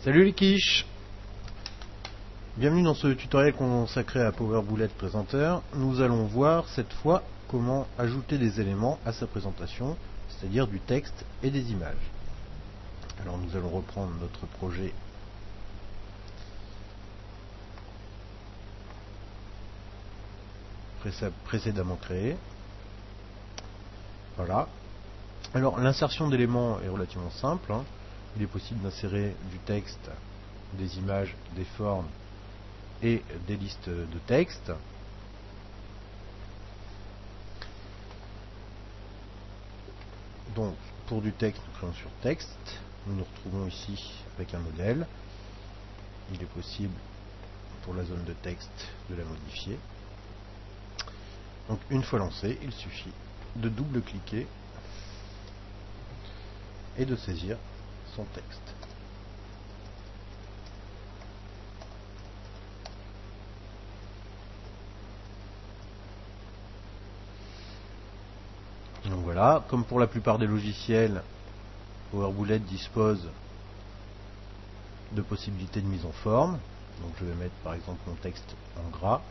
Salut les quiches. Bienvenue dans ce tutoriel consacré à Power Bullet Presenter. Nous allons voir cette fois comment ajouter des éléments à sa présentation, c'est-à-dire du texte et des images. Alors nous allons reprendre notre projet précédemment créé. Voilà. Alors l'insertion d'éléments est relativement simple. Il est possible d'insérer du texte, des images, des formes et des listes de texte. Donc pour du texte, nous créons sur texte. Nous nous retrouvons ici avec un modèle. Il est possible pour la zone de texte de la modifier. Donc une fois lancé, il suffit de double-cliquer et de saisir son texte. Donc voilà, comme pour la plupart des logiciels, Power Bullet dispose de possibilités de mise en forme. Donc je vais mettre par exemple mon texte en gras.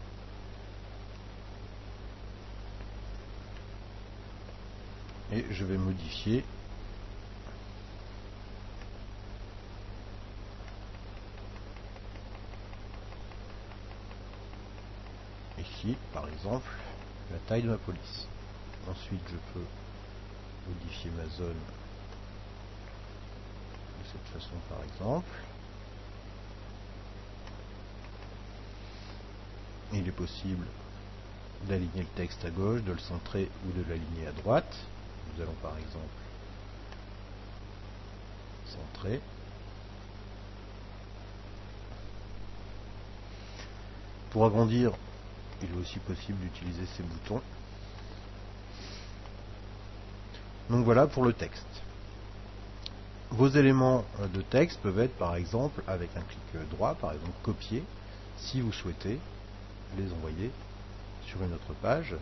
Et je vais modifier ici par exemple la taille de ma police. Ensuite je peux modifier ma zone de cette façon par exemple. Il est possible d'aligner le texte à gauche, de le centrer ou de l'aligner à droite. Nous allons par exemple centrer. Pour agrandir, il est aussi possible d'utiliser ces boutons. Donc voilà pour le texte. Vos éléments de texte peuvent être par exemple avec un clic droit, par exemple copier, si vous souhaitez les envoyer sur une autre page.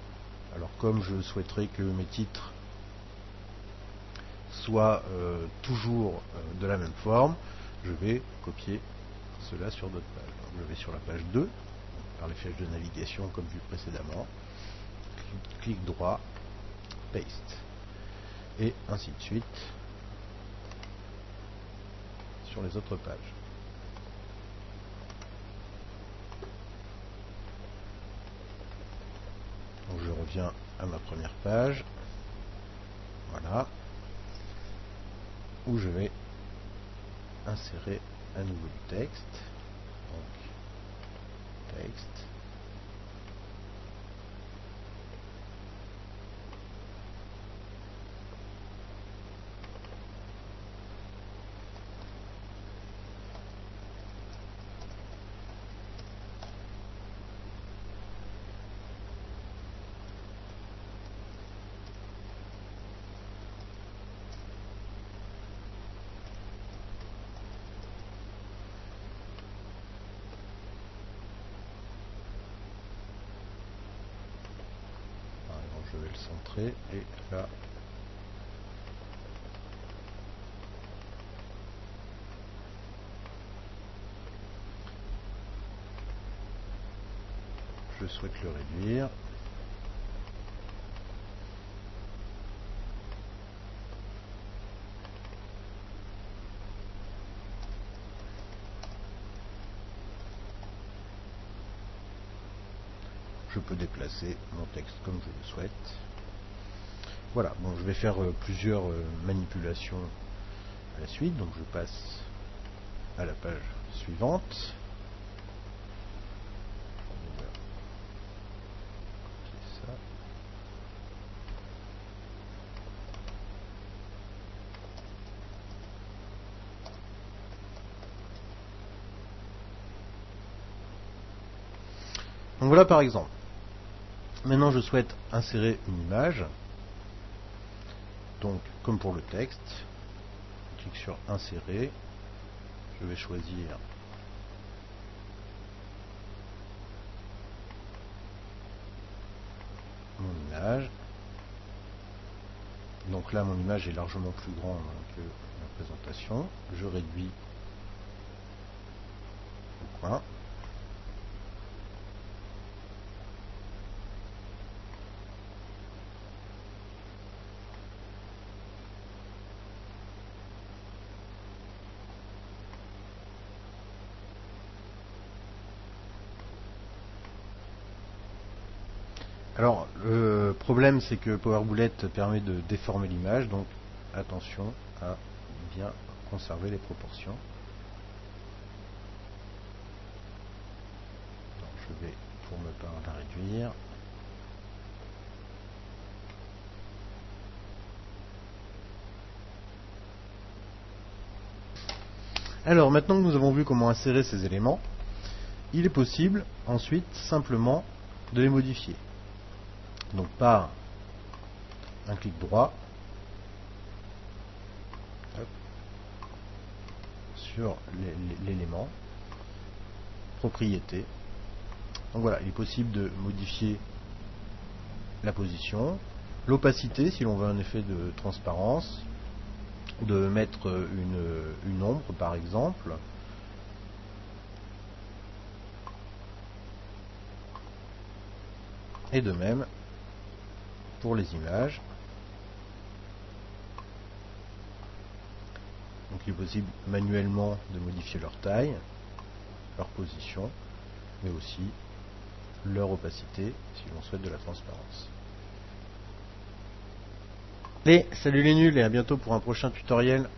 Alors comme je souhaiterais que mes titres soient toujours de la même forme, je vais copier cela sur d'autres pages. Donc je vais sur la page 2, par les flèches de navigation comme vu précédemment, clic droit, paste, et ainsi de suite sur les autres pages. Donc je reviens à ma première page, voilà, où je vais insérer à nouveau du texte. Donc texte, je vais le centrer et là je souhaite le réduire. Je peux déplacer mon texte comme je le souhaite. Voilà, bon, je vais faire plusieurs manipulations à la suite, donc je passe à la page suivante. Ça. Donc voilà par exemple. Maintenant je souhaite insérer une image. Donc comme pour le texte, je clique sur insérer. Je vais choisir mon image. Donc là mon image est largement plus grande que la présentation. Je réduis coin. Alors, le problème, c'est que Power Bullet permet de déformer l'image, donc attention à bien conserver les proportions. Donc, je vais, pour ma part, la réduire. Alors, maintenant que nous avons vu comment insérer ces éléments, il est possible ensuite simplement de les modifier. Donc par un clic droit sur l'élément, propriété. Donc voilà, il est possible de modifier la position, l'opacité si l'on veut un effet de transparence, de mettre une ombre par exemple. Et de même pour les images. Donc il est possible manuellement de modifier leur taille, leur position, mais aussi leur opacité si l'on souhaite de la transparence. Allez, salut les nuls et à bientôt pour un prochain tutoriel.